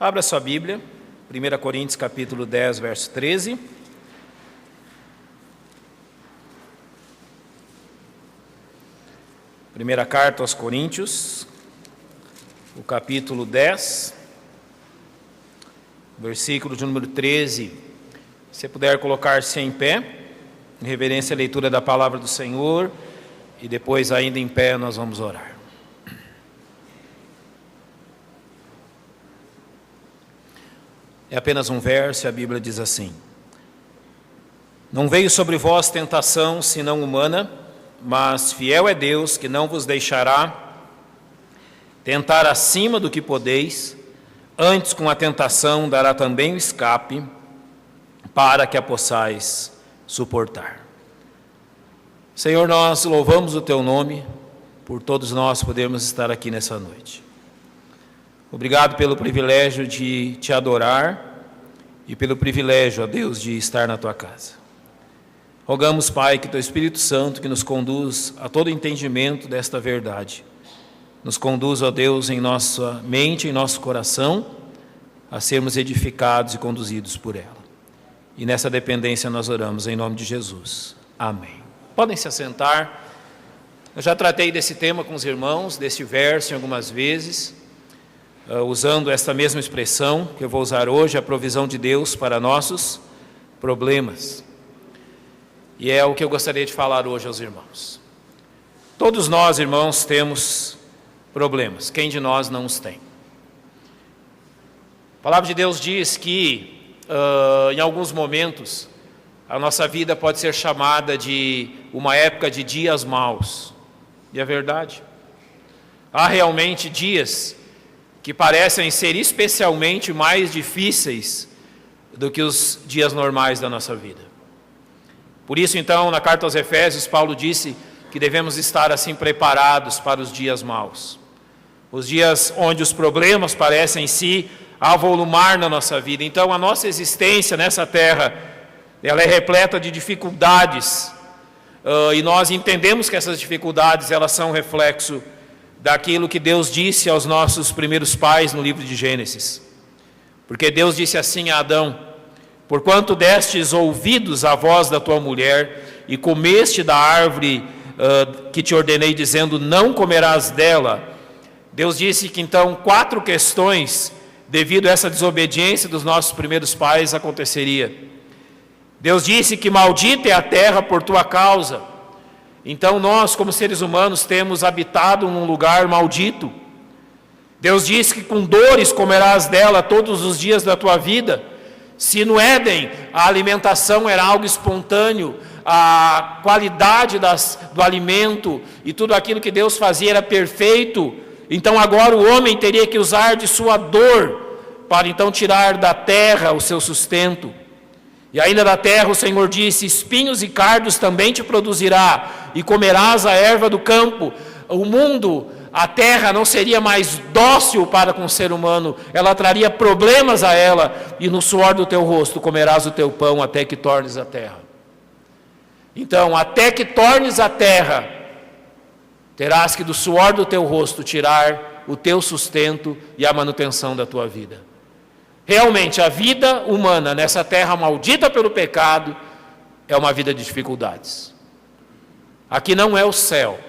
Abra sua Bíblia, 1 Coríntios capítulo 10, verso 13. Primeira carta aos Coríntios, o capítulo 10, versículo de número 13. Se você puder colocar-se em pé, em reverência à leitura da palavra do Senhor, e depois ainda em pé nós vamos orar. É apenas um verso e a Bíblia diz assim: Não veio sobre vós tentação senão humana, mas fiel é Deus que não vos deixará tentar acima do que podeis, antes com a tentação dará também o escape, para que a possais suportar. Senhor, nós louvamos o Teu nome, por todos nós podermos estar aqui nessa noite. Obrigado pelo privilégio de Te adorar e pelo privilégio, ó Deus, de estar na Tua casa. Rogamos, Pai, que Teu Espírito Santo, que nos conduz a todo entendimento desta verdade, nos conduz, ó Deus, em nossa mente, em nosso coração, a sermos edificados e conduzidos por ela. E nessa dependência nós oramos em nome de Jesus. Amém. Podem se assentar. Eu já tratei desse tema com os irmãos, desse verso algumas vezes, usando esta mesma expressão que eu vou usar hoje, a provisão de Deus para nossos problemas. E é o que eu gostaria de falar hoje aos irmãos. Todos nós, irmãos, temos problemas. Quem de nós não os tem? A palavra de Deus diz que, em alguns momentos, a nossa vida pode ser chamada de uma época de dias maus. E é verdade. Há realmente dias que parecem ser especialmente mais difíceis do que os dias normais da nossa vida. Por isso, então, na carta aos Efésios, Paulo disse que devemos estar assim preparados para os dias maus. Os dias onde os problemas parecem se avolumar na nossa vida. Então, a nossa existência nessa terra, ela é repleta de dificuldades. E nós entendemos que essas dificuldades, elas são reflexo daquilo que Deus disse aos nossos primeiros pais no livro de Gênesis. Porque Deus disse assim a Adão: Porquanto destes ouvidos à voz da tua mulher, e comeste da árvore que te ordenei, dizendo, não comerás dela. Deus disse que então 4 questões, devido a essa desobediência dos nossos primeiros pais, aconteceria. Deus disse que maldita é a terra por tua causa. Então nós, como seres humanos, temos habitado num lugar maldito. Deus disse que com dores comerás dela todos os dias da tua vida. Se no Éden a alimentação era algo espontâneo, a qualidade do alimento e tudo aquilo que Deus fazia era perfeito, então agora o homem teria que usar de sua dor para então tirar da terra o seu sustento. E ainda da terra o Senhor disse: espinhos e cardos também te produzirá, e comerás a erva do campo. O mundo, a terra não seria mais dócil para com o ser humano, ela traria problemas a ela, e no suor do teu rosto comerás o teu pão até que tornes a terra. Então, até que tornes a terra, terás que do suor do teu rosto tirar o teu sustento e a manutenção da tua vida. Realmente, a vida humana nessa terra maldita pelo pecado é uma vida de dificuldades. Aqui não é o céu.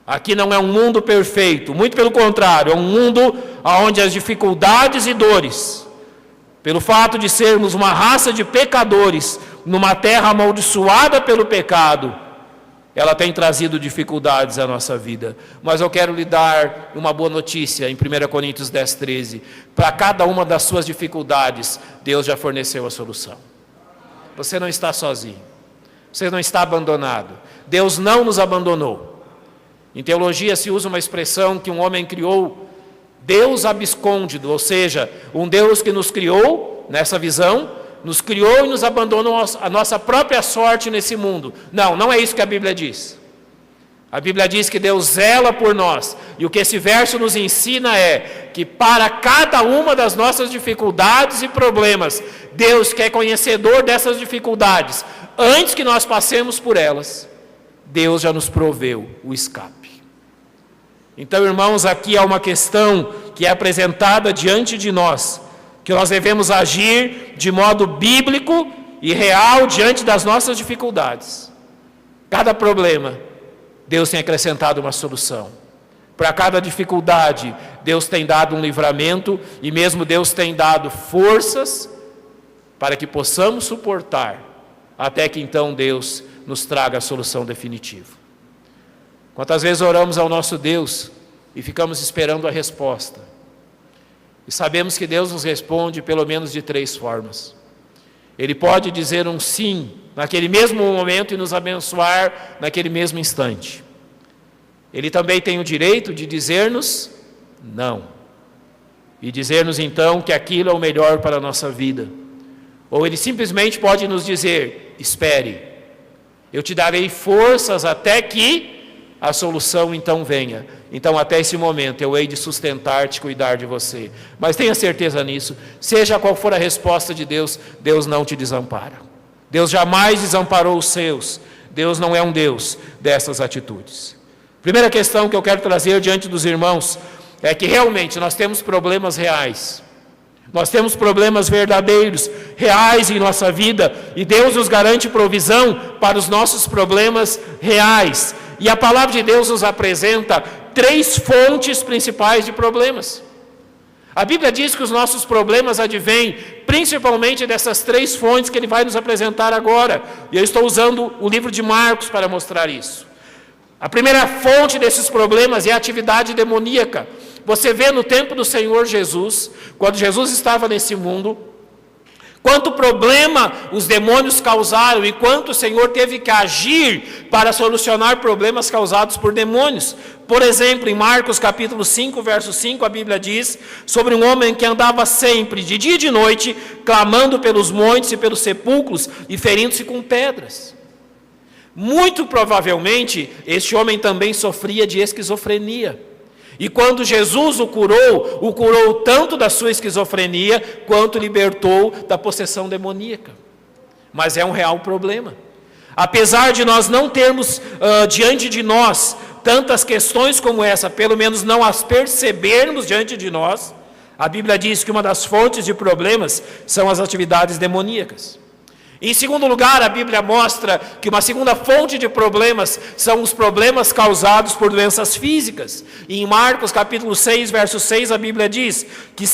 Aqui não é um mundo perfeito. Muito pelo contrário, é um mundo onde as dificuldades e dores, pelo fato de sermos uma raça de pecadores, numa terra amaldiçoada pelo pecado, ela tem trazido dificuldades à nossa vida. Mas eu quero lhe dar uma boa notícia em 1 Coríntios 10, 13. Para cada uma das suas dificuldades, Deus já forneceu a solução. Você não está sozinho. Você não está abandonado. Deus não nos abandonou. Em teologia se usa uma expressão que um homem criou, Deus abscôndido, ou seja, um Deus que nos criou, nessa visão, nos criou e nos abandonou a nossa própria sorte nesse mundo. Não, não é isso que a Bíblia diz. A Bíblia diz que Deus zela por nós. E o que esse verso nos ensina é que para cada uma das nossas dificuldades e problemas, Deus, que é conhecedor dessas dificuldades, antes que nós passemos por elas, Deus já nos proveu o escape. Então, irmãos, aqui há uma questão que é apresentada diante de nós, que nós devemos agir de modo bíblico e real diante das nossas dificuldades. Cada problema, Deus tem acrescentado uma solução. Para cada dificuldade, Deus tem dado um livramento e mesmo Deus tem dado forças para que possamos suportar, até que então Deus nos traga a solução definitiva. Quantas vezes oramos ao nosso Deus e ficamos esperando a resposta? E sabemos que Deus nos responde pelo menos de 3 formas. Ele pode dizer um sim naquele mesmo momento e nos abençoar naquele mesmo instante. Ele também tem o direito de dizer-nos não. E dizer-nos então que aquilo é o melhor para a nossa vida. Ou ele simplesmente pode nos dizer: espere, eu te darei forças até que a solução então venha. Então até esse momento eu hei de sustentar-te e cuidar de você. Mas tenha certeza nisso, seja qual for a resposta de Deus, Deus não te desampara. Deus jamais desamparou os seus. Deus não é um Deus dessas atitudes. Primeira questão que eu quero trazer diante dos irmãos é que realmente nós temos problemas reais. Nós temos problemas verdadeiros, reais em nossa vida, e Deus nos garante provisão para os nossos problemas reais. E a palavra de Deus nos apresenta 3 fontes principais de problemas. A Bíblia diz que os nossos problemas advêm principalmente dessas 3 fontes que Ele vai nos apresentar agora. E eu estou usando o livro de Marcos para mostrar isso. A primeira fonte desses problemas é a atividade demoníaca. Você vê no tempo do Senhor Jesus, quando Jesus estava nesse mundo, quanto problema os demônios causaram e quanto o Senhor teve que agir para solucionar problemas causados por demônios. Por exemplo, em Marcos capítulo 5, verso 5, a Bíblia diz sobre um homem que andava sempre, de dia e de noite, clamando pelos montes e pelos sepulcros e ferindo-se com pedras. Muito provavelmente, este homem também sofria de esquizofrenia. E quando Jesus o curou tanto da sua esquizofrenia, quanto libertou da possessão demoníaca. Mas é um real problema. Apesar de nós não termos diante de nós tantas questões como essa, pelo menos não as percebermos diante de nós, a Bíblia diz que uma das fontes de problemas são as atividades demoníacas. Em segundo lugar, a Bíblia mostra que uma segunda fonte de problemas são os problemas causados por doenças físicas. E em Marcos capítulo 6, verso 6, a Bíblia diz que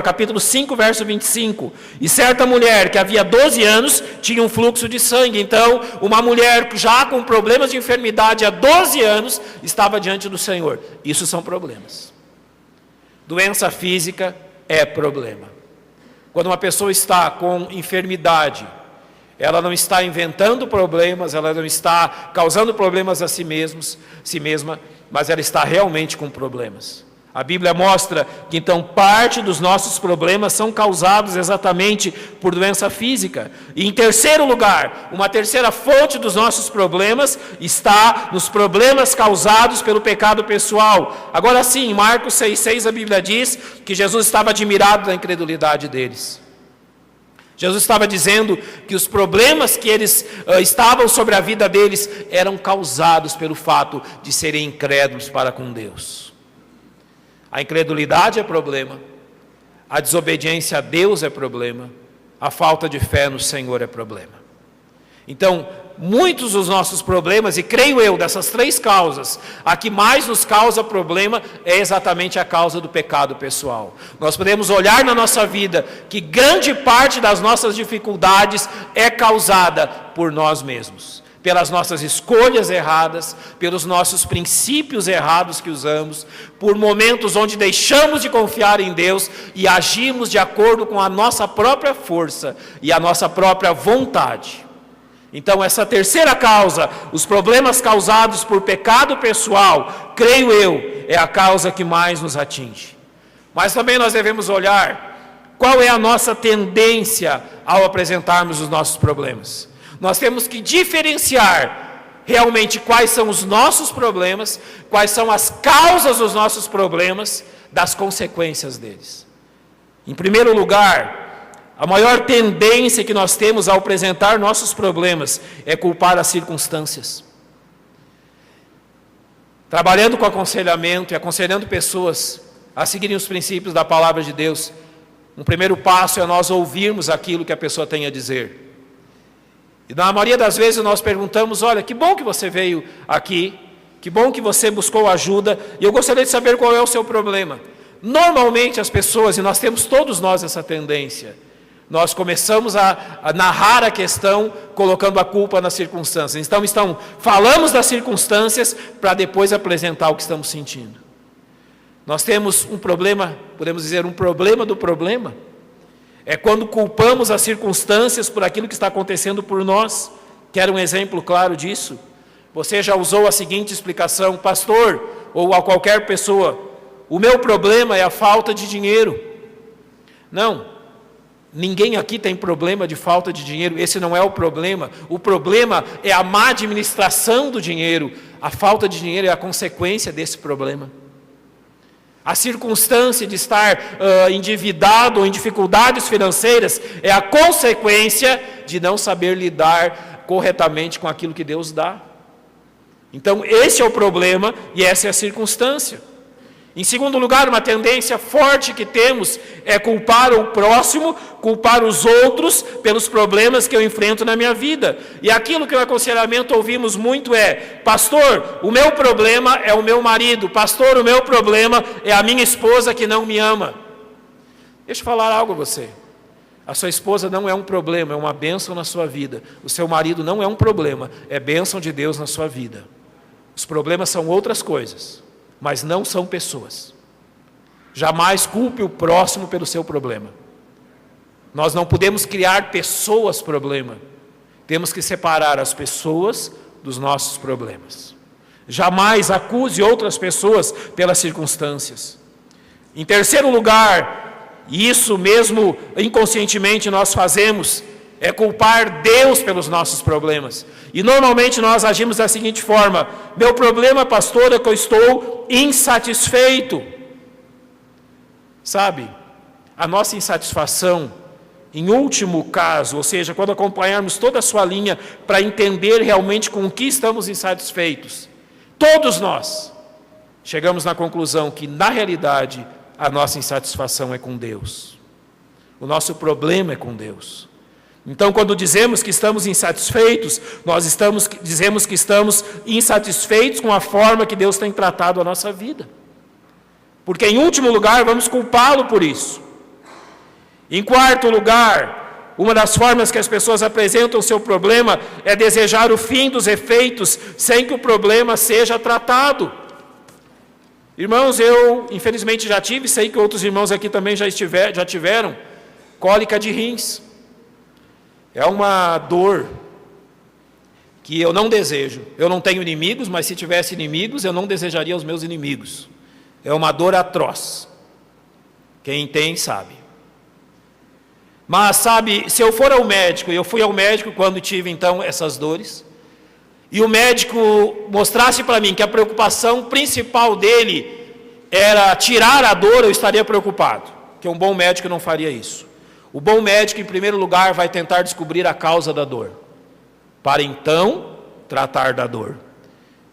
capítulo 5, verso 25. E certa mulher que havia 12 anos tinha um fluxo de sangue. Então, uma mulher já com problemas de enfermidade há 12 anos estava diante do Senhor. Isso são problemas. Doença física é problema. Quando uma pessoa está com enfermidade, ela não está inventando problemas, ela não está causando problemas a si mesma, mas ela está realmente com problemas. A Bíblia mostra que então parte dos nossos problemas são causados exatamente por doença física. E em terceiro lugar, uma terceira fonte dos nossos problemas está nos problemas causados pelo pecado pessoal. Agora sim, em Marcos 6,6 a Bíblia diz que Jesus estava admirado da incredulidade deles. Jesus estava dizendo que os problemas que eles estavam sobre a vida deles eram causados pelo fato de serem incrédulos para com Deus. A incredulidade é problema, a desobediência a Deus é problema, a falta de fé no Senhor é problema. Então, muitos dos nossos problemas, e creio eu, dessas 3 causas, a que mais nos causa problema é exatamente a causa do pecado pessoal. Nós podemos olhar na nossa vida que grande parte das nossas dificuldades é causada por nós mesmos. Pelas nossas escolhas erradas, pelos nossos princípios errados que usamos, por momentos onde deixamos de confiar em Deus e agimos de acordo com a nossa própria força e a nossa própria vontade. Então, essa terceira causa, os problemas causados por pecado pessoal, creio eu, é a causa que mais nos atinge. Mas também nós devemos olhar qual é a nossa tendência ao apresentarmos os nossos problemas. Nós temos que diferenciar realmente quais são os nossos problemas, quais são as causas dos nossos problemas, das consequências deles. Em primeiro lugar, a maior tendência que nós temos ao apresentar nossos problemas é culpar as circunstâncias. Trabalhando com aconselhamento e aconselhando pessoas a seguirem os princípios da palavra de Deus, Um primeiro passo é nós ouvirmos aquilo que a pessoa tem a dizer. E na maioria das vezes nós perguntamos: olha, que bom que você veio aqui, que bom que você buscou ajuda, e eu gostaria de saber qual é o seu problema. Normalmente as pessoas, e todos nós essa tendência, nós começamos a narrar a questão colocando a culpa nas circunstâncias. Então falamos das circunstâncias para depois apresentar o que estamos sentindo. Nós temos um problema, podemos dizer, um problema do problema. É quando culpamos as circunstâncias por aquilo que está acontecendo por nós. Quero um exemplo claro disso. Você já usou a seguinte explicação: pastor, ou a qualquer pessoa, o meu problema é a falta de dinheiro. Não, ninguém aqui tem problema de falta de dinheiro, esse não é o problema. O problema é a má administração do dinheiro. A falta de dinheiro é a consequência desse problema. A circunstância de estar endividado ou em dificuldades financeiras é a consequência de não saber lidar corretamente com aquilo que Deus dá. Então, esse é o problema e essa é a circunstância. Em segundo lugar, uma tendência forte que temos é culpar o próximo, culpar os outros pelos problemas que eu enfrento na minha vida. E aquilo que no aconselhamento ouvimos muito é: pastor, o meu problema é o meu marido, pastor, o meu problema é a minha esposa que não me ama. Deixa eu falar algo a você. A sua esposa não é um problema, é uma bênção na sua vida. O seu marido não é um problema, é bênção de Deus na sua vida. Os problemas são outras coisas, mas não são pessoas. Jamais culpe o próximo pelo seu problema. Nós não podemos criar pessoas problema. Temos que separar as pessoas dos nossos problemas. Jamais acuse outras pessoas pelas circunstâncias. Em terceiro lugar, e isso mesmo inconscientemente nós fazemos, é culpar Deus pelos nossos problemas. E normalmente nós agimos da seguinte forma: meu problema, pastor, é que eu estou insatisfeito. Sabe, a nossa insatisfação, em último caso, ou seja, quando acompanharmos toda a sua linha para entender realmente com o que estamos insatisfeitos, todos nós chegamos na conclusão que, na realidade, a nossa insatisfação é com Deus. O nosso problema é com Deus. Então, quando dizemos que estamos insatisfeitos, dizemos que estamos insatisfeitos com a forma que Deus tem tratado a nossa vida. Porque, em último lugar, vamos culpá-lo por isso. Em quarto lugar, uma das formas que as pessoas apresentam o seu problema é desejar o fim dos efeitos sem que o problema seja tratado. Irmãos, eu infelizmente já tive, sei que outros irmãos aqui também já tiveram, cólica de rins. É uma dor que eu não desejo. Eu não tenho inimigos, mas se tivesse inimigos, eu não desejaria os meus inimigos. É uma dor atroz. Quem tem, sabe. Mas, sabe, se eu for ao médico, e eu fui ao médico quando tive, então, essas dores, e o médico mostrasse para mim que a preocupação principal dele era tirar a dor, eu estaria preocupado. Porque um bom médico não faria isso. O bom médico, em primeiro lugar, vai tentar descobrir a causa da dor, para então tratar da dor.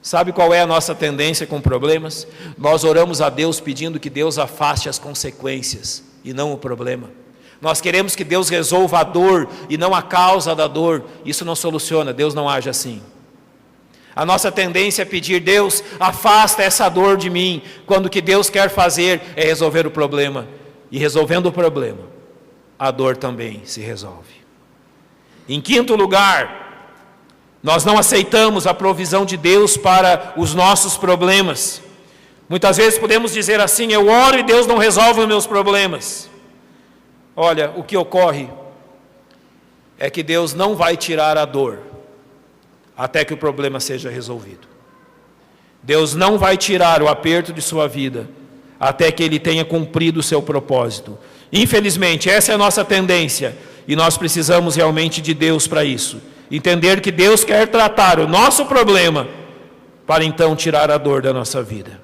Sabe qual é a nossa tendência com problemas? Nós oramos a Deus pedindo que Deus afaste as consequências e não o problema. Nós queremos que Deus resolva a dor e não a causa da dor. Isso não soluciona, Deus não age assim. A nossa tendência é pedir: Deus, afasta essa dor de mim, quando o que Deus quer fazer é resolver o problema. E resolvendo o problema, a dor também se resolve. Em quinto lugar, nós não aceitamos a provisão de Deus para os nossos problemas. Muitas vezes podemos dizer assim: eu oro e Deus não resolve os meus problemas. Olha, o que ocorre é que Deus não vai tirar a dor até que o problema seja resolvido. Deus não vai tirar o aperto de sua vida até que Ele tenha cumprido o seu propósito. Infelizmente, essa é a nossa tendência, e nós precisamos realmente de Deus para isso. Entender que Deus quer tratar o nosso problema, para então tirar a dor da nossa vida.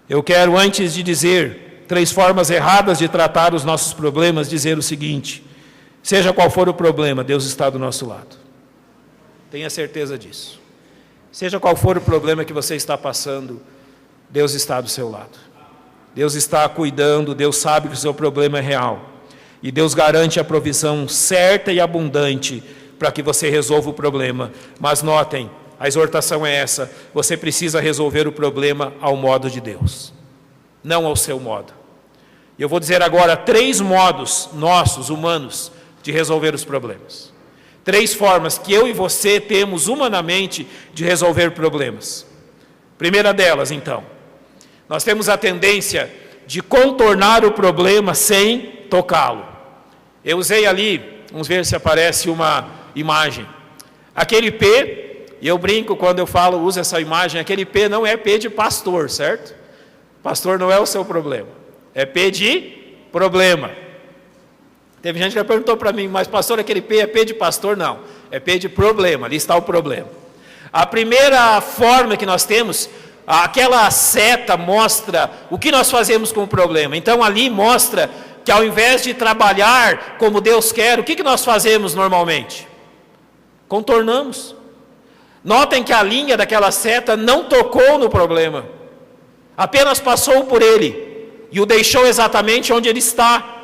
Eu quero, antes de dizer 3 formas erradas de tratar os nossos problemas, dizer o seguinte: seja qual for o problema, Deus está do nosso lado. Tenha certeza disso. Seja qual for o problema que você está passando, Deus está do seu lado. Deus está cuidando, Deus sabe que o seu problema é real. E Deus garante a provisão certa e abundante para que você resolva o problema. Mas notem, a exortação é essa: você precisa resolver o problema ao modo de Deus, não ao seu modo. E eu vou dizer agora 3 modos nossos, humanos, de resolver os problemas. 3 formas que eu e você temos humanamente de resolver problemas. Primeira delas, então, nós temos a tendência de contornar o problema sem tocá-lo. Eu usei ali, vamos ver se aparece uma imagem. Aquele P, e eu brinco quando eu falo, uso essa imagem, aquele P não é P de pastor, certo? Pastor não é o seu problema, é P de problema. Teve gente que já perguntou para mim, mas pastor, aquele P é P de pastor? Não, é P de problema, ali está o problema. A primeira forma que nós temos, aquela seta mostra o que nós fazemos com o problema. Então ali mostra que ao invés de trabalhar como Deus quer, o que nós fazemos normalmente? Contornamos. Notem que a linha daquela seta não tocou no problema, apenas passou por ele e o deixou exatamente onde ele está.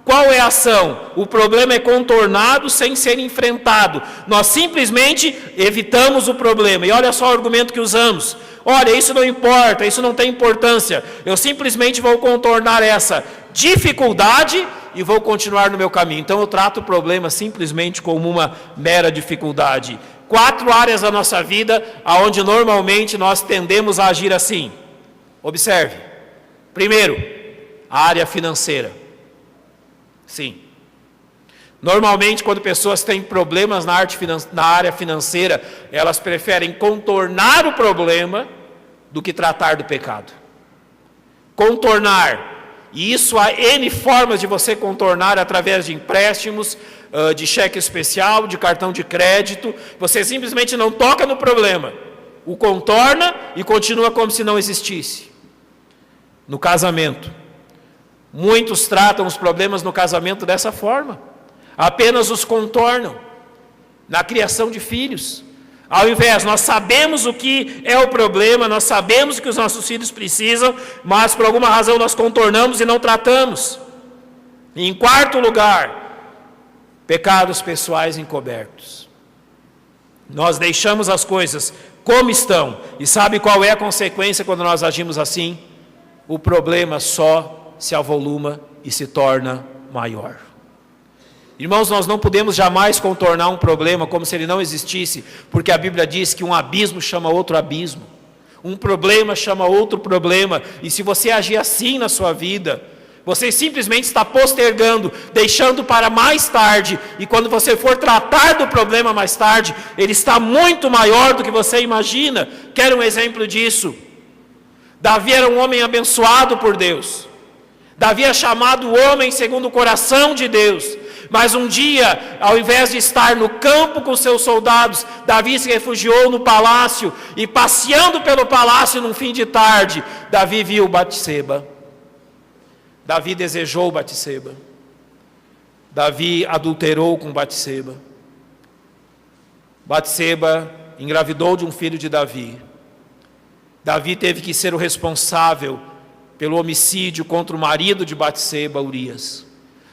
Qual é a ação? O problema é contornado sem ser enfrentado. Nós simplesmente evitamos o problema. E olha só o argumento que usamos. Olha, isso não importa, isso não tem importância. Eu simplesmente vou contornar essa dificuldade e vou continuar no meu caminho. Então eu trato o problema simplesmente como uma mera dificuldade. 4 áreas da nossa vida onde normalmente nós tendemos a agir assim. Observe. Primeiro, a área financeira. Sim. Normalmente, quando pessoas têm problemas na área financeira, elas preferem contornar o problema do que tratar do pecado. Contornar. E isso há N formas de você contornar através de empréstimos, de cheque especial, de cartão de crédito. Você simplesmente não toca no problema, o contorna e continua como se não existisse. No casamento, muitos tratam os problemas no casamento dessa forma, apenas os contornam. Na criação de filhos, ao invés, nós sabemos o que é o problema, nós sabemos o que os nossos filhos precisam, mas por alguma razão nós contornamos e não tratamos. E em 4º lugar, pecados pessoais encobertos. Nós deixamos as coisas como estão, e sabe qual é a consequência quando nós agimos assim? O problema só se avoluma e se torna maior. Irmãos, nós não podemos jamais contornar um problema como se ele não existisse, porque a Bíblia diz que um abismo chama outro abismo, um problema chama outro problema, e se você agir assim na sua vida, você simplesmente está postergando, deixando para mais tarde, e quando você for tratar do problema mais tarde, ele está muito maior do que você imagina. Quer um exemplo disso? Davi era um homem abençoado por Deus. Davi é chamado homem segundo o coração de Deus. Mas um dia, ao invés de estar no campo com seus soldados, Davi se refugiou no palácio, e passeando pelo palácio num fim de tarde, Davi viu Batseba. Davi desejou Batseba. Davi adulterou com Batseba. Batseba engravidou de um filho de Davi. Davi teve que ser o responsável pelo homicídio contra o marido de Batseba, Urias.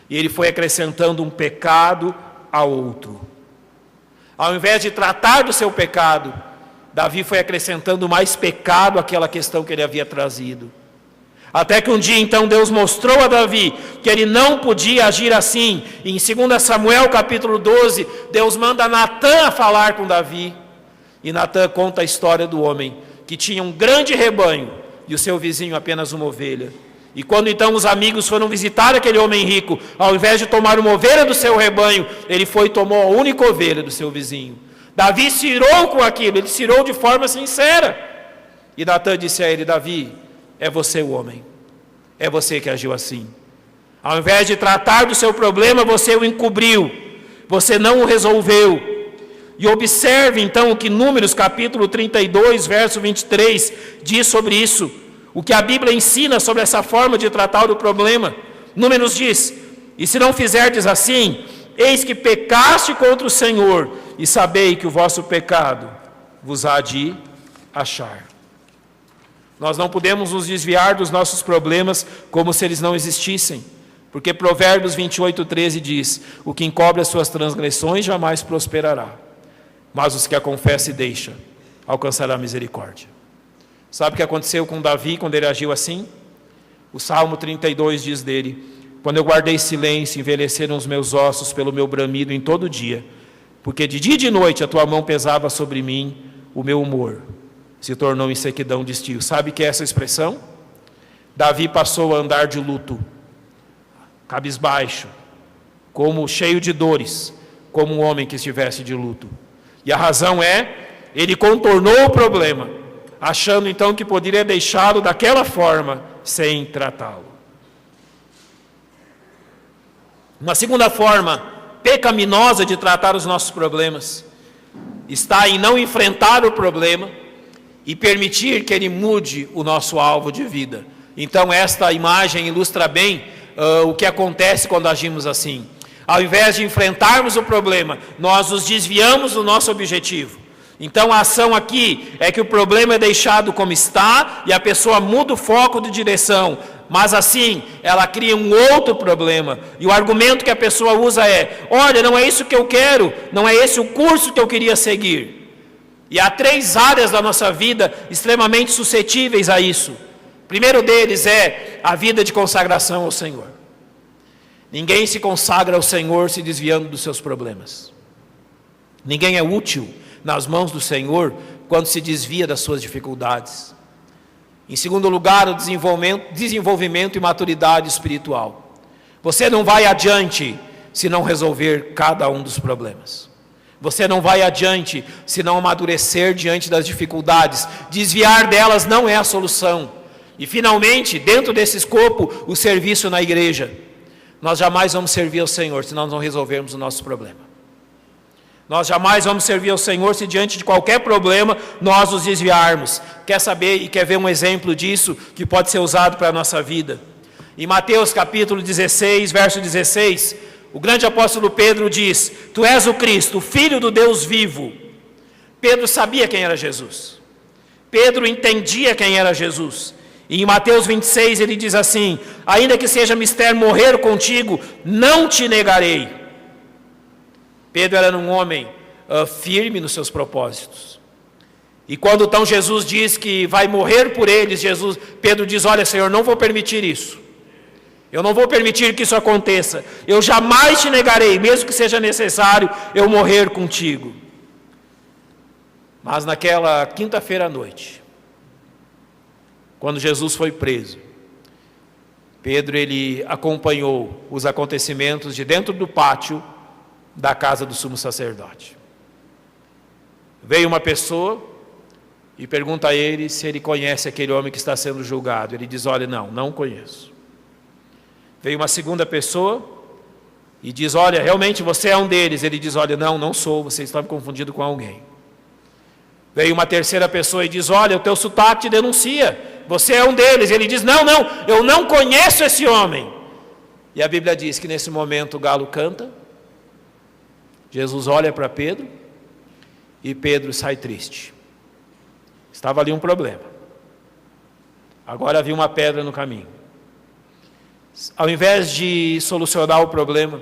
E ele foi acrescentando um pecado a outro. Ao invés de tratar do seu pecado, Davi foi acrescentando mais pecado àquela questão que ele havia trazido. Até que um dia então Deus mostrou a Davi que ele não podia agir assim. E em 2 Samuel capítulo 12, Deus manda Natã a falar com Davi. E Natã conta a história do homem que tinha um grande rebanho e o seu vizinho apenas uma ovelha. E quando então os amigos foram visitar aquele homem rico, ao invés de tomar uma ovelha do seu rebanho, ele foi e tomou a única ovelha do seu vizinho. Davi se irou com aquilo, ele se irou de forma sincera. E Natã disse a ele: Davi, é você o homem, é você que agiu assim. Ao invés de tratar do seu problema, você o encobriu, você não o resolveu. E observe então o que Números capítulo 32, verso 23 diz sobre isso. O que a Bíblia ensina sobre essa forma de tratar o problema. Números diz: e se não fizerdes assim, eis que pecaste contra o Senhor, e sabei que o vosso pecado vos há de achar. Nós não podemos nos desviar dos nossos problemas como se eles não existissem. Porque Provérbios 28:13 diz: o que encobre as suas transgressões jamais prosperará, mas os que a confessa e deixa alcançará misericórdia. Sabe o que aconteceu com Davi quando ele agiu assim? O Salmo 32 diz dele: quando eu guardei silêncio, envelheceram os meus ossos pelo meu bramido em todo dia, porque de dia e de noite a tua mão pesava sobre mim, o meu humor se tornou em sequidão de estio. Sabe o que é essa expressão? Davi passou a andar de luto, cabisbaixo, como cheio de dores, como um homem que estivesse de luto. E a razão é, ele contornou o problema, achando então que poderia deixá-lo daquela forma, sem tratá-lo. Uma segunda forma pecaminosa de tratar os nossos problemas está em não enfrentar o problema e permitir que ele mude o nosso alvo de vida. Então esta imagem ilustra bem o que acontece quando agimos assim. Ao invés de enfrentarmos o problema, nós nos desviamos do nosso objetivo. Então a ação aqui é que o problema é deixado como está e a pessoa muda o foco de direção, mas assim ela cria um outro problema. E o argumento que a pessoa usa é: olha, não é isso que eu quero, não é esse o curso que eu queria seguir. E há 3 áreas da nossa vida extremamente suscetíveis a isso. O primeiro deles é a vida de consagração ao Senhor. Ninguém se consagra ao Senhor se desviando dos seus problemas. Ninguém é útil nas mãos do Senhor quando se desvia das suas dificuldades. Em segundo lugar, o desenvolvimento e maturidade espiritual. Você não vai adiante se não resolver cada um dos problemas. Você não vai adiante se não amadurecer diante das dificuldades. Desviar delas não é a solução. E finalmente, dentro desse escopo, o serviço na igreja. Nós jamais vamos servir ao Senhor se nós não resolvermos o nosso problema. Nós jamais vamos servir ao Senhor se diante de qualquer problema nós nos desviarmos. Quer saber e quer ver um exemplo disso que pode ser usado para a nossa vida? Em Mateus capítulo 16, verso 16, o grande apóstolo Pedro diz: tu és o Cristo, o Filho do Deus vivo. Pedro sabia quem era Jesus. Pedro entendia quem era Jesus. E em Mateus 26 ele diz assim: ainda que seja mister morrer contigo, não te negarei. Pedro era um homem firme nos seus propósitos. E quando então Jesus diz que vai morrer por eles, Pedro diz: olha, Senhor, não vou permitir isso. Eu não vou permitir que isso aconteça. Eu jamais te negarei, mesmo que seja necessário eu morrer contigo. Mas naquela quinta-feira à noite, quando Jesus foi preso, Pedro ele acompanhou os acontecimentos de dentro do pátio da casa do sumo sacerdote. Veio uma pessoa e pergunta a ele se ele conhece aquele homem que está sendo julgado. Ele diz: olha, não conheço. Veio uma segunda pessoa e diz: olha, realmente você é um deles. Ele diz: olha, não sou, você está me confundindo com alguém. Veio uma terceira pessoa e diz: olha, o teu sotaque te denuncia, você é um deles. Ele diz: não, eu não conheço esse homem. E a Bíblia diz que nesse momento o galo canta, Jesus olha para Pedro e Pedro sai triste. Estava ali um problema. Agora havia uma pedra no caminho. Ao invés de solucionar o problema,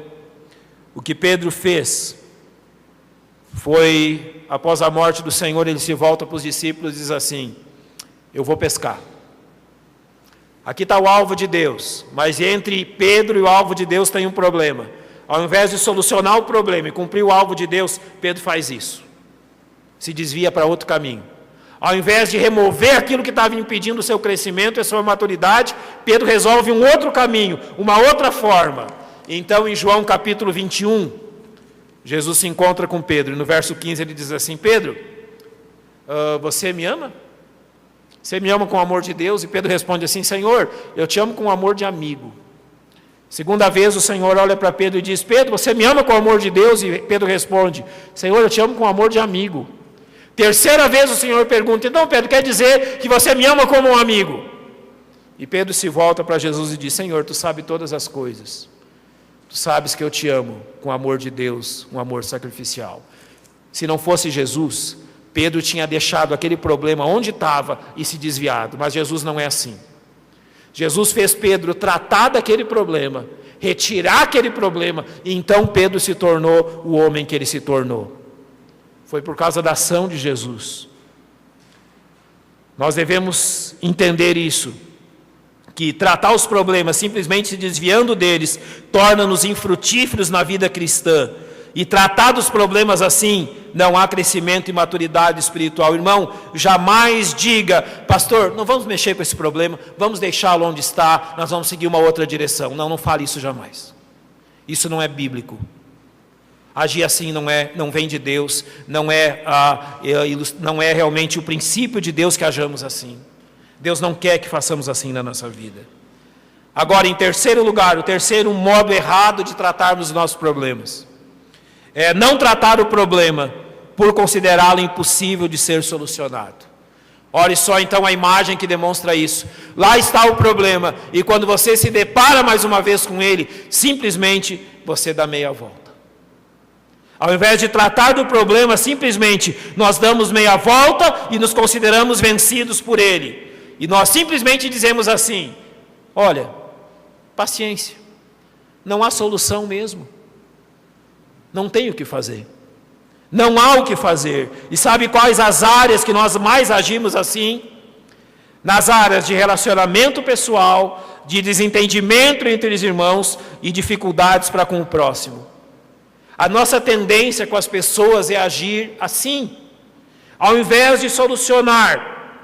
o que Pedro fez foi, após a morte do Senhor, ele se volta para os discípulos e diz assim: eu vou pescar. Aqui está o alvo de Deus, mas entre Pedro e o alvo de Deus tem um problema. Ao invés de solucionar o problema e cumprir o alvo de Deus, Pedro faz isso. Se desvia para outro caminho. Ao invés de remover aquilo que estava impedindo o seu crescimento e a sua maturidade, Pedro resolve um outro caminho, uma outra forma. Então, em João capítulo 21, Jesus se encontra com Pedro. E no verso 15 ele diz assim: Pedro, você me ama? Você me ama com o amor de Deus? E Pedro responde assim: Senhor, eu te amo com o amor de amigo. Segunda vez o Senhor olha para Pedro e diz: Pedro, você me ama com o amor de Deus? E Pedro responde: Senhor, eu te amo com o amor de amigo. Terceira vez o Senhor pergunta: então, Pedro, quer dizer que você me ama como um amigo? E Pedro se volta para Jesus e diz: Senhor, tu sabes todas as coisas. Tu sabes que eu te amo com o amor de Deus, um amor sacrificial. Se não fosse Jesus, Pedro tinha deixado aquele problema onde estava e se desviado. Mas Jesus não é assim. Jesus fez Pedro tratar daquele problema, retirar aquele problema. E então Pedro se tornou o homem que ele se tornou. Foi por causa da ação de Jesus. Nós devemos entender isso, que tratar os problemas simplesmente se desviando deles torna-nos infrutíferos na vida cristã. E tratar dos problemas assim, não há crescimento e maturidade espiritual. Irmão, jamais diga, pastor, não vamos mexer com esse problema, vamos deixá-lo onde está, nós vamos seguir uma outra direção. Não fale isso jamais. Isso não é bíblico. Agir assim não vem de Deus, não é realmente o princípio de Deus que hajamos assim. Deus não quer que façamos assim na nossa vida. Agora, em terceiro lugar, o terceiro modo errado de tratarmos os nossos problemas é não tratar o problema por considerá-lo impossível de ser solucionado. Olhe só então a imagem que demonstra isso. Lá está o problema, e quando você se depara mais uma vez com ele, simplesmente você dá meia volta. Ao invés de tratar do problema, simplesmente nós damos meia volta e nos consideramos vencidos por ele. E nós simplesmente dizemos assim: olha, paciência, não há solução mesmo. Não tem o que fazer. Não há o que fazer. E sabe quais as áreas que nós mais agimos assim? Nas áreas de relacionamento pessoal, de desentendimento entre os irmãos e dificuldades para com o próximo. A nossa tendência com as pessoas é agir assim. Ao invés de solucionar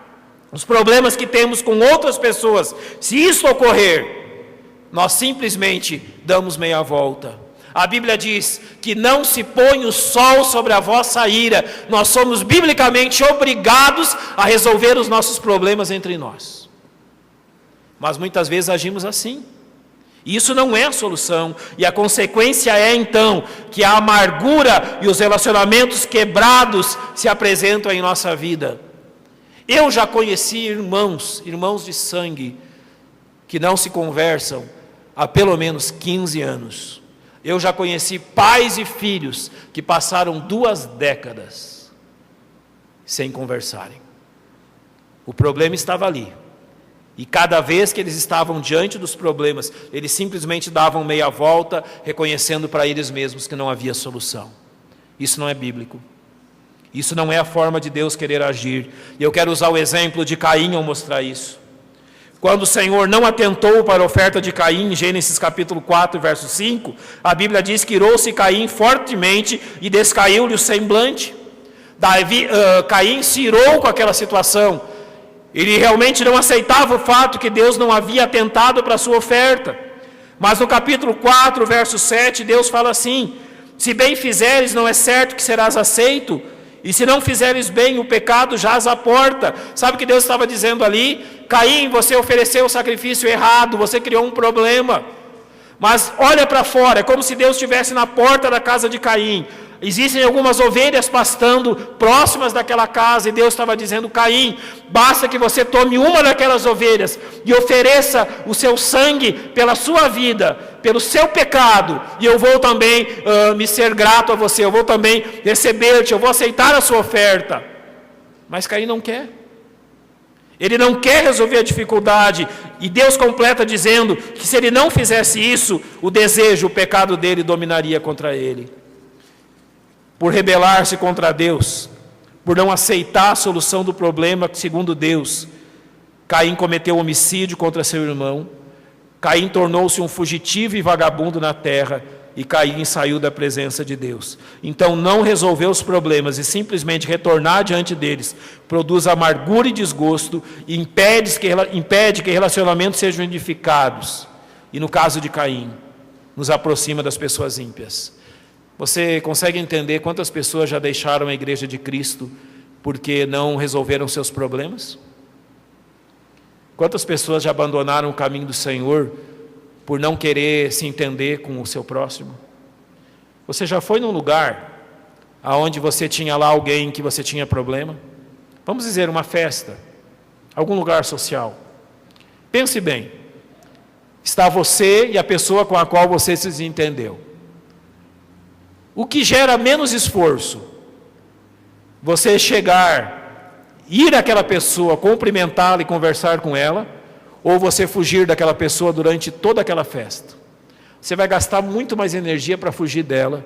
os problemas que temos com outras pessoas, se isso ocorrer, nós simplesmente damos meia volta. A Bíblia diz que não se põe o sol sobre a vossa ira. Nós somos biblicamente obrigados a resolver os nossos problemas entre nós. Mas muitas vezes agimos assim. E isso não é a solução. E a consequência é então que a amargura e os relacionamentos quebrados se apresentam em nossa vida. Eu já conheci irmãos de sangue, que não se conversam há pelo menos 15 anos. Eu já conheci pais e filhos que passaram 2 décadas sem conversarem. O problema estava ali. E cada vez que eles estavam diante dos problemas, eles simplesmente davam meia volta, reconhecendo para eles mesmos que não havia solução. Isso não é bíblico. Isso não é a forma de Deus querer agir. E eu quero usar o exemplo de Caim ao mostrar isso. Quando o Senhor não atentou para a oferta de Caim, em Gênesis capítulo 4, verso 5, a Bíblia diz que irou-se Caim fortemente e descaiu-lhe o semblante. Caim se irou com aquela situação. Ele realmente não aceitava o fato que Deus não havia atentado para a sua oferta. Mas no capítulo 4, verso 7, Deus fala assim: se bem fizeres, não é certo que serás aceito, e se não fizeres bem, o pecado jaz à porta. Sabe o que Deus estava dizendo ali? Caim, você ofereceu o sacrifício errado, você criou um problema. Mas olha para fora, é como se Deus estivesse na porta da casa de Caim. Existem algumas ovelhas pastando próximas daquela casa, e Deus estava dizendo: Caim, basta que você tome uma daquelas ovelhas e ofereça o seu sangue pela sua vida, pelo seu pecado, e eu vou também me ser grato a você, eu vou também receber-te, eu vou aceitar a sua oferta. Mas Caim não quer. Ele não quer resolver a dificuldade, e Deus completa dizendo que se ele não fizesse isso, o desejo, o pecado dele dominaria contra ele. Por rebelar-se contra Deus, por não aceitar a solução do problema segundo Deus, Caim cometeu homicídio contra seu irmão. Caim tornou-se um fugitivo e vagabundo na terra, e Caim saiu da presença de Deus. Então não resolver os problemas e simplesmente retornar diante deles produz amargura e desgosto, e impede que relacionamentos sejam edificados. E no caso de Caim, nos aproxima das pessoas ímpias. Você consegue entender quantas pessoas já deixaram a igreja de Cristo porque não resolveram seus problemas? Quantas pessoas já abandonaram o caminho do Senhor por não querer se entender com o seu próximo? Você já foi num lugar onde você tinha lá alguém que você tinha problema? Vamos dizer, uma festa, algum lugar social. Pense bem, está você e a pessoa com a qual você se desentendeu. O que gera menos esforço? Você chegar, ir àquela pessoa, cumprimentá-la e conversar com ela, ou você fugir daquela pessoa durante toda aquela festa? você vai gastar muito mais energia para fugir dela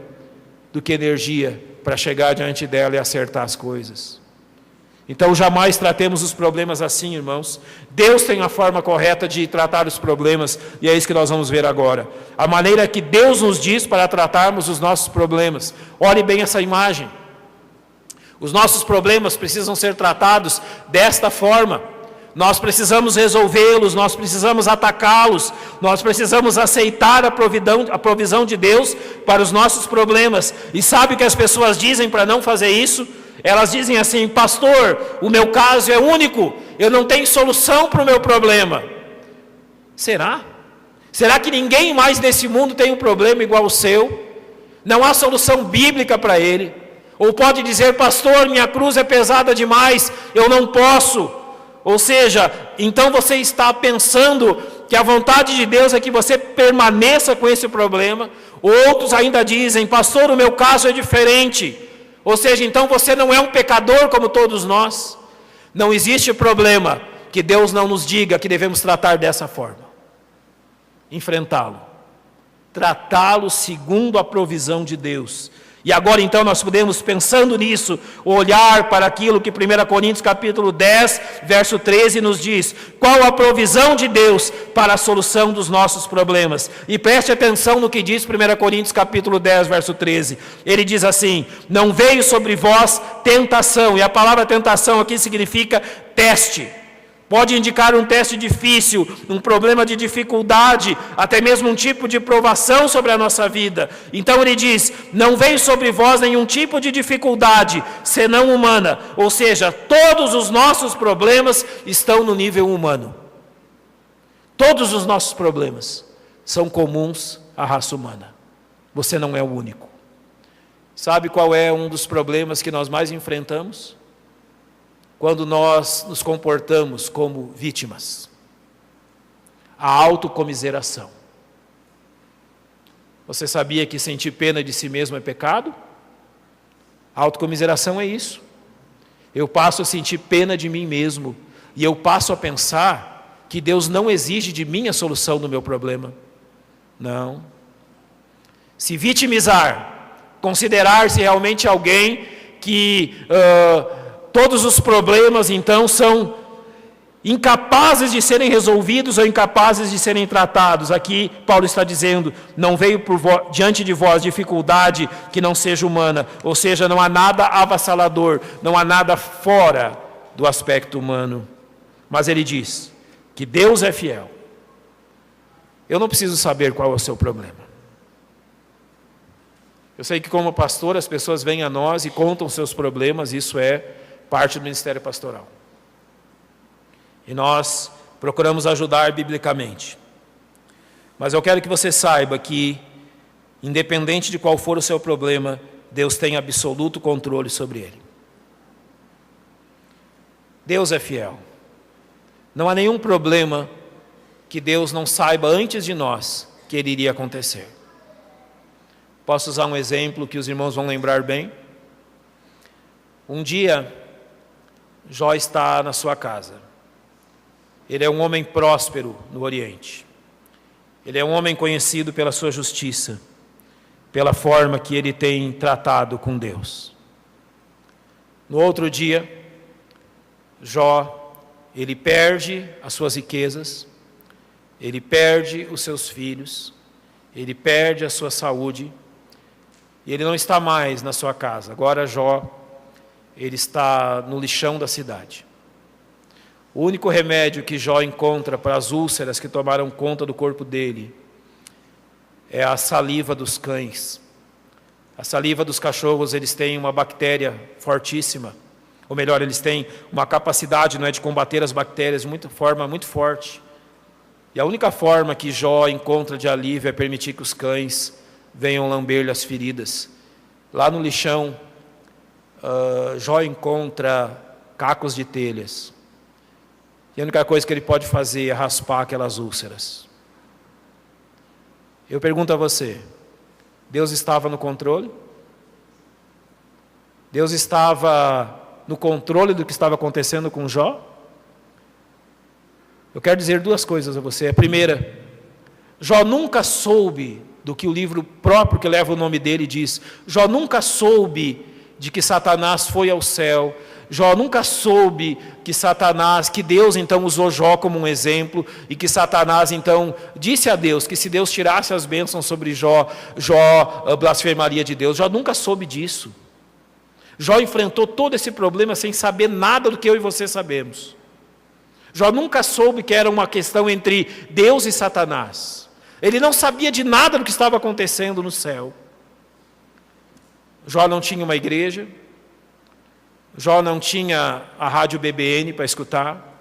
do que energia para chegar diante dela e acertar as coisas. Então jamais tratemos os problemas assim, irmãos. Deus tem a forma correta de tratar os problemas, e é isso que nós vamos ver agora. A maneira que Deus nos diz para tratarmos os nossos problemas. Olhe bem essa imagem. Os nossos problemas precisam ser tratados desta forma. Nós precisamos resolvê-los, nós precisamos atacá-los, nós precisamos aceitar a provisão de Deus para os nossos problemas. E sabe o que as pessoas dizem para não fazer isso? Elas dizem assim: pastor, o meu caso é único, eu não tenho solução para o meu problema. Será? Será que ninguém mais nesse mundo tem um problema igual ao seu? Não há solução bíblica para ele? Ou pode dizer: pastor, minha cruz é pesada demais, eu não posso. Ou seja, então você está pensando que a vontade de Deus é que você permaneça com esse problema. Outros ainda dizem: pastor, o meu caso é diferente. Ou seja, então você não é um pecador como todos nós. Não existe problema que Deus não nos diga que devemos tratar dessa forma. Enfrentá-lo. Tratá-lo segundo a provisão de Deus. E agora então nós podemos, pensando nisso, olhar para aquilo que 1 Coríntios capítulo 10, verso 13 nos diz. Qual a provisão de Deus para a solução dos nossos problemas? E preste atenção no que diz 1 Coríntios capítulo 10, verso 13. Ele diz assim: não veio sobre vós tentação. E a palavra tentação aqui significa teste. Pode indicar um teste difícil, um problema de dificuldade, até mesmo um tipo de provação sobre a nossa vida. Então ele diz: não veio sobre vós nenhum tipo de dificuldade, senão humana. Ou seja, todos os nossos problemas estão no nível humano. Todos os nossos problemas são comuns à raça humana. Você não é o único. Sabe qual é um dos problemas que nós mais enfrentamos? Quando nós nos comportamos como vítimas. A autocomiseração. Você sabia que sentir pena de si mesmo é pecado? A autocomiseração é isso. Eu passo a sentir pena de mim mesmo, e eu passo a pensar que Deus não exige de mim a solução do meu problema. Não. Se vitimizar, considerar-se realmente alguém que todos os problemas, então, são incapazes de serem resolvidos ou incapazes de serem tratados. Aqui, Paulo está dizendo: não veio diante de vós dificuldade que não seja humana. Ou seja, não há nada avassalador, não há nada fora do aspecto humano. Mas ele diz que Deus é fiel. Eu não preciso saber qual é o seu problema. Eu sei que como pastor as pessoas vêm a nós e contam seus problemas, isso é parte do ministério pastoral. E nós procuramos ajudar biblicamente. Mas eu quero que você saiba que, independente de qual for o seu problema, Deus tem absoluto controle sobre ele. Deus é fiel. Não há nenhum problema que Deus não saiba antes de nós que ele iria acontecer. Posso usar um exemplo que os irmãos vão lembrar bem? Um dia, Jó está na sua casa. Ele é um homem próspero no Oriente. Ele é um homem conhecido pela sua justiça, pela forma que ele tem tratado com Deus. No outro dia, Jó, ele perde as suas riquezas, ele perde os seus filhos, ele perde a sua saúde, e ele não está mais na sua casa. Agora Jó, ele está no lixão da cidade. O único remédio que Jó encontra para as úlceras que tomaram conta do corpo dele é a saliva dos cães. A saliva dos cachorros, eles têm uma bactéria fortíssima. Ou melhor, eles têm uma capacidade, de combater as bactérias de forma muito forte. E a única forma que Jó encontra de alívio é permitir que os cães venham lamber-lhe as feridas. Lá no lixão, Jó encontra cacos de telhas. E a única coisa que ele pode fazer é raspar aquelas úlceras. Eu pergunto a você: Deus estava no controle? Deus estava no controle do que estava acontecendo com Jó? Eu quero dizer duas coisas a você. A primeira, Jó nunca soube do que o livro próprio que leva o nome dele diz. Jó nunca soube de que Satanás foi ao céu. Jó nunca soube que Deus então usou Jó como um exemplo, e que Satanás então disse a Deus que se Deus tirasse as bênçãos sobre Jó, Jó blasfemaria de Deus. Jó nunca soube disso. Jó enfrentou todo esse problema sem saber nada do que eu e você sabemos. Jó nunca soube que era uma questão entre Deus e Satanás. Ele não sabia de nada do que estava acontecendo no céu. Jó não tinha uma igreja. Jó não tinha a rádio BBN para escutar.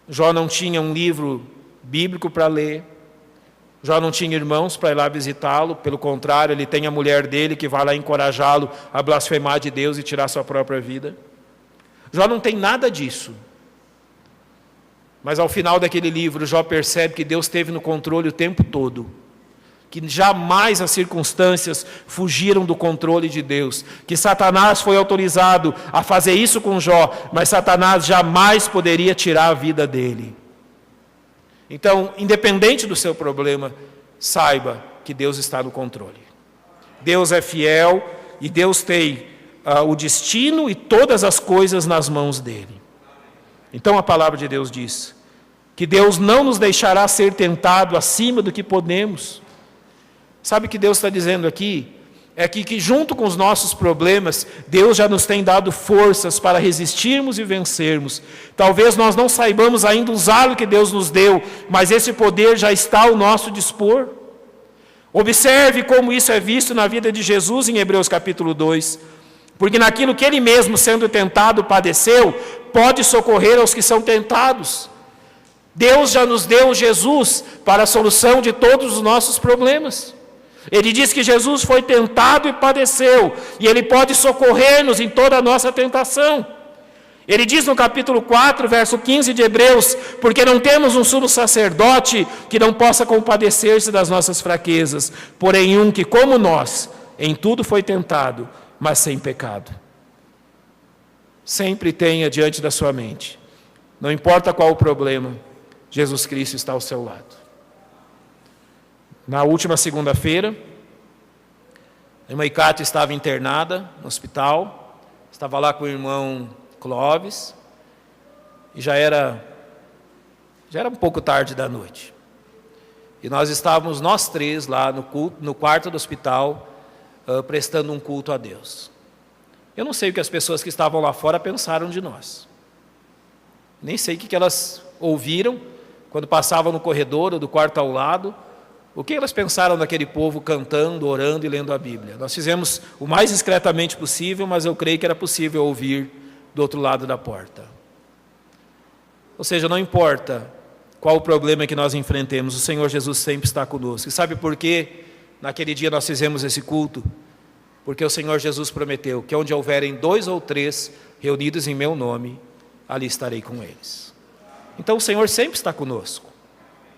Jó não tinha um livro bíblico para ler. Jó não tinha irmãos para ir lá visitá-lo. Pelo contrário, ele tem a mulher dele que vai lá encorajá-lo a blasfemar de Deus e tirar sua própria vida. Jó não tem nada disso. Mas ao final daquele livro, Jó percebe que Deus esteve no controle o tempo todo. Que jamais as circunstâncias fugiram do controle de Deus. Que Satanás foi autorizado a fazer isso com Jó, mas Satanás jamais poderia tirar a vida dele. Então, independente do seu problema, saiba que Deus está no controle. Deus é fiel e Deus tem o destino e todas as coisas nas mãos dele. Então a palavra de Deus diz que Deus não nos deixará ser tentado acima do que podemos. Sabe o que Deus está dizendo aqui? É que junto com os nossos problemas, Deus já nos tem dado forças para resistirmos e vencermos. Talvez nós não saibamos ainda usar o que Deus nos deu, mas esse poder já está ao nosso dispor. Observe como isso é visto na vida de Jesus em Hebreus capítulo 2. Porque naquilo que ele mesmo, sendo tentado, padeceu, pode socorrer aos que são tentados. Deus já nos deu Jesus para a solução de todos os nossos problemas. Ele diz que Jesus foi tentado e padeceu, e ele pode socorrer-nos em toda a nossa tentação. Ele diz no capítulo 4, verso 15 de Hebreus, porque não temos um sumo sacerdote que não possa compadecer-se das nossas fraquezas, porém um que, como nós, em tudo foi tentado, mas sem pecado. Sempre tenha diante da sua mente, não importa qual o problema, Jesus Cristo está ao seu lado. Na última segunda-feira, a irmã Icate estava internada no hospital, estava lá com o irmão Clóvis, e já era um pouco tarde da noite. E nós estávamos, nós três, lá no quarto do hospital, prestando um culto a Deus. Eu não sei o que as pessoas que estavam lá fora pensaram de nós. Nem sei o que elas ouviram quando passavam no corredor ou do quarto ao lado. O que elas pensaram daquele povo cantando, orando e lendo a Bíblia? Nós fizemos o mais discretamente possível, mas eu creio que era possível ouvir do outro lado da porta. Ou seja, não importa qual o problema que nós enfrentemos, o Senhor Jesus sempre está conosco. E sabe por quê? Naquele dia nós fizemos esse culto, porque o Senhor Jesus prometeu que onde houverem 2 ou 3 reunidos em meu nome, ali estarei com eles. Então o Senhor sempre está conosco.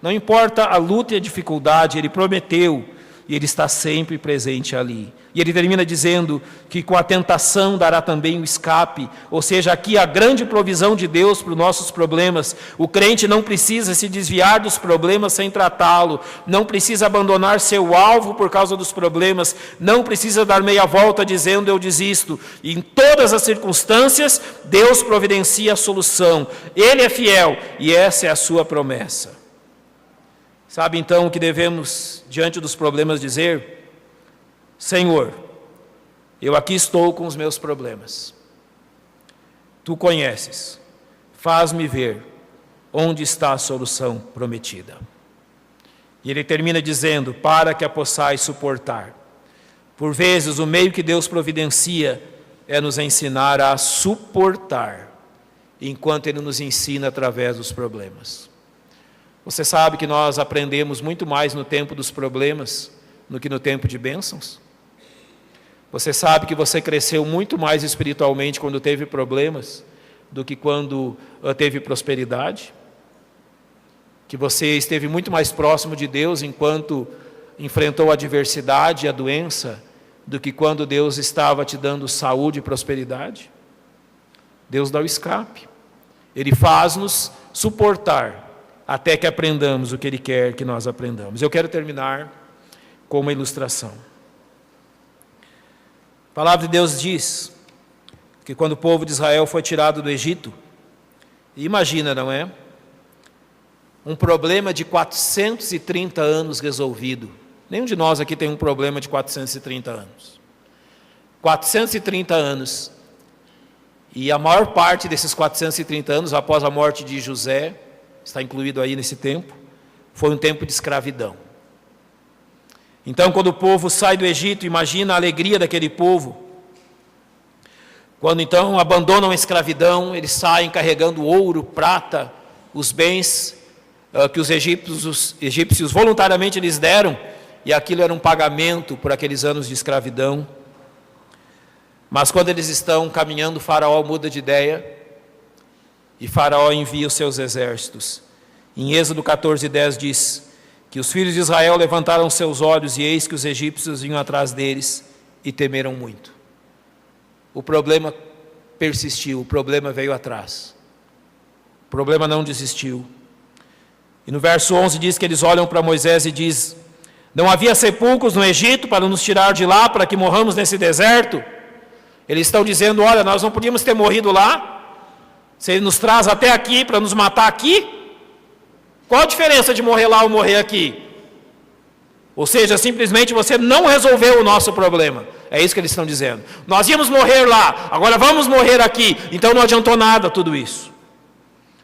Não importa a luta e a dificuldade, Ele prometeu e Ele está sempre presente ali. E Ele termina dizendo que com a tentação dará também o escape, ou seja, aqui a grande provisão de Deus para os nossos problemas. O crente não precisa se desviar dos problemas sem tratá-lo, não precisa abandonar seu alvo por causa dos problemas, não precisa dar meia volta dizendo eu desisto. E em todas as circunstâncias, Deus providencia a solução. Ele é fiel e essa é a sua promessa. Sabe então o que devemos, diante dos problemas, dizer? Senhor, eu aqui estou com os meus problemas. Tu conheces, faz-me ver onde está a solução prometida. E ele termina dizendo, para que a possais suportar. Por vezes o meio que Deus providencia é nos ensinar a suportar, enquanto Ele nos ensina através dos problemas. Você sabe que nós aprendemos muito mais no tempo dos problemas do que no tempo de bênçãos? Você sabe que você cresceu muito mais espiritualmente quando teve problemas do que quando teve prosperidade? Que você esteve muito mais próximo de Deus enquanto enfrentou a adversidade e a doença do que quando Deus estava te dando saúde e prosperidade? Deus dá o escape. Ele faz-nos suportar até que aprendamos o que Ele quer que nós aprendamos. Eu quero terminar como ilustração. A palavra de Deus diz que quando o povo de Israel foi tirado do Egito, imagina, não é? Um problema de 430 anos resolvido. Nenhum de nós aqui tem um problema de 430 anos. 430 anos. E a maior parte desses 430 anos, após a morte de José, está incluído aí nesse tempo, foi um tempo de escravidão. Então, quando o povo sai do Egito, imagina a alegria daquele povo. Quando então abandonam a escravidão, eles saem carregando ouro, prata, os bens que os egípcios voluntariamente lhes deram, e aquilo era um pagamento por aqueles anos de escravidão. Mas quando eles estão caminhando, Faraó muda de ideia, e Faraó envia os seus exércitos. Em Êxodo 14:10 diz que os filhos de Israel levantaram seus olhos, e eis que os egípcios vinham atrás deles, e temeram muito. O problema persistiu, o problema veio atrás. O problema não desistiu. E no verso 11 diz que eles olham para Moisés e diz: não havia sepulcros no Egito para nos tirar de lá, para que morramos nesse deserto? Eles estão dizendo: olha, nós não podíamos ter morrido lá, se ele nos traz até aqui para nos matar aqui, qual a diferença de morrer lá ou morrer aqui? Ou seja, simplesmente você não resolveu o nosso problema. É isso que eles estão dizendo. Nós íamos morrer lá, agora vamos morrer aqui, então não adiantou nada tudo isso.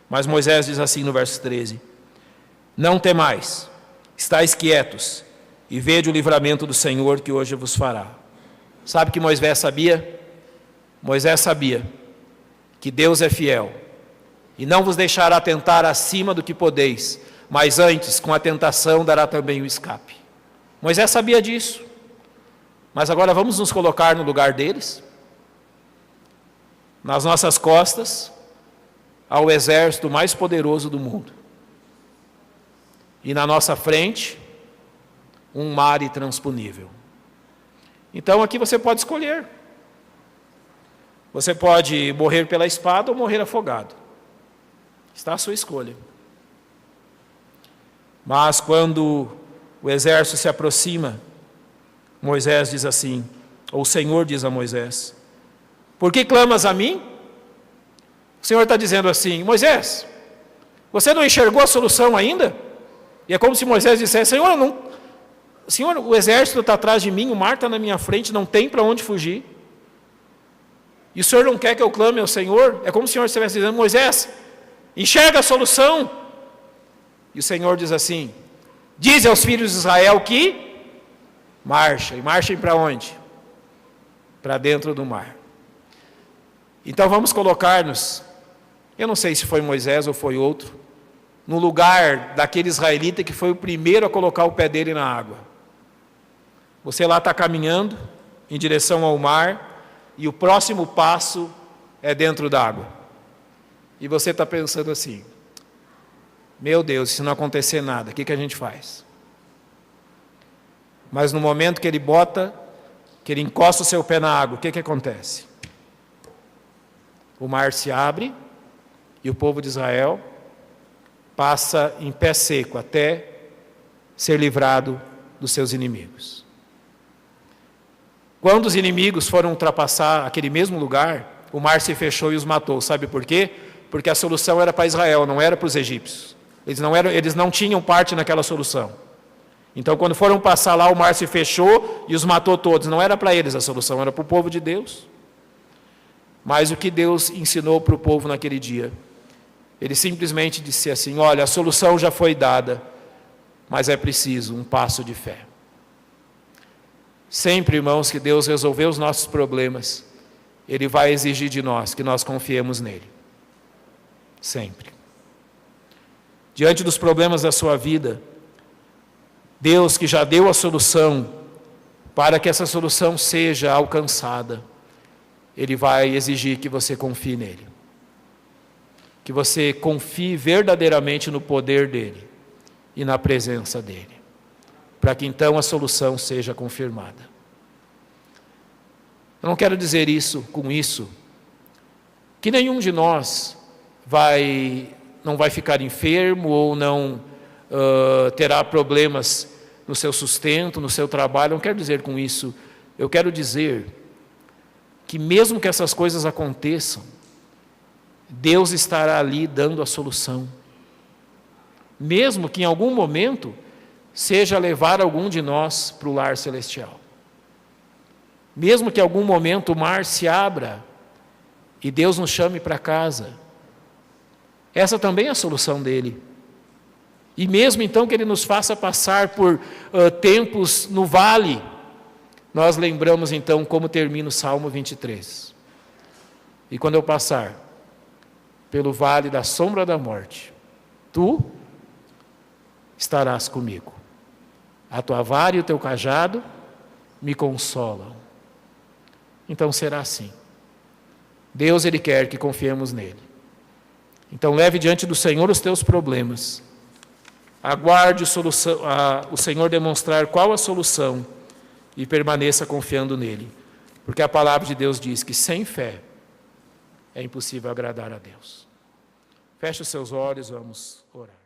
Mas Moisés diz assim no verso 13: não temais, estáis quietos, e vede o livramento do Senhor que hoje vos fará. Sabe o que Moisés sabia? Moisés sabia que Deus é fiel, e não vos deixará tentar acima do que podeis, mas antes, com a tentação, dará também o escape. Moisés sabia disso. Mas agora vamos nos colocar no lugar deles. Nas nossas costas, há o exército mais poderoso do mundo. E na nossa frente, um mar intransponível. Então aqui você pode escolher. Você pode morrer pela espada ou morrer afogado. Está à sua escolha. Mas quando o exército se aproxima, Moisés diz assim, ou o Senhor diz a Moisés: por que clamas a mim? O Senhor está dizendo assim: Moisés, você não enxergou a solução ainda? E é como se Moisés dissesse: Senhor, o exército está atrás de mim, o mar está na minha frente, não tem para onde fugir. E o Senhor não quer que eu clame ao Senhor? É como se o Senhor estivesse dizendo: Moisés, enxerga a solução. E o Senhor diz assim: dize aos filhos de Israel que marchem. E marchem para onde? Para dentro do mar. Então vamos colocar-nos, eu não sei se foi Moisés ou foi outro, no lugar daquele israelita que foi o primeiro a colocar o pé dele na água. Você lá está caminhando em direção ao mar, e o próximo passo é dentro d'água. E você está pensando assim: meu Deus, se não acontecer nada, o que a gente faz? Mas no momento que ele encosta o seu pé na água, o que acontece? O mar se abre e o povo de Israel passa em pé seco até ser livrado dos seus inimigos. Quando os inimigos foram ultrapassar aquele mesmo lugar, o mar se fechou e os matou. Sabe por quê? Porque a solução era para Israel, não era para os egípcios. Eles não tinham parte naquela solução. Então, quando foram passar lá, o mar se fechou e os matou todos. Não era para eles a solução, era para o povo de Deus. Mas o que Deus ensinou para o povo naquele dia? Ele simplesmente disse assim: olha, a solução já foi dada, mas é preciso um passo de fé. Sempre, irmãos, que Deus resolver os nossos problemas, Ele vai exigir de nós que nós confiemos nele. Sempre. Diante dos problemas da sua vida, Deus que já deu a solução, para que essa solução seja alcançada, Ele vai exigir que você confie nele. Que você confie verdadeiramente no poder dele e na presença dele, para que então a solução seja confirmada. Eu não quero dizer com isso, que nenhum de nós não vai ficar enfermo ou não terá problemas no seu sustento, no seu trabalho. Não quero dizer com isso, eu quero dizer que mesmo que essas coisas aconteçam, Deus estará ali dando a solução. Mesmo que em algum momento seja levar algum de nós para o lar celestial. Mesmo que em algum momento o mar se abra e Deus nos chame para casa, essa também é a solução dele. E mesmo então que ele nos faça passar por tempos no vale, nós lembramos então como termina o Salmo 23. E quando eu passar pelo vale da sombra da morte, tu estarás comigo. A tua vara e o teu cajado me consolam. Então será assim. Deus, Ele quer que confiemos nele. Então leve diante do Senhor os teus problemas. Aguarde o Senhor demonstrar qual a solução e permaneça confiando nele. Porque a palavra de Deus diz que sem fé é impossível agradar a Deus. Feche os seus olhos, vamos orar.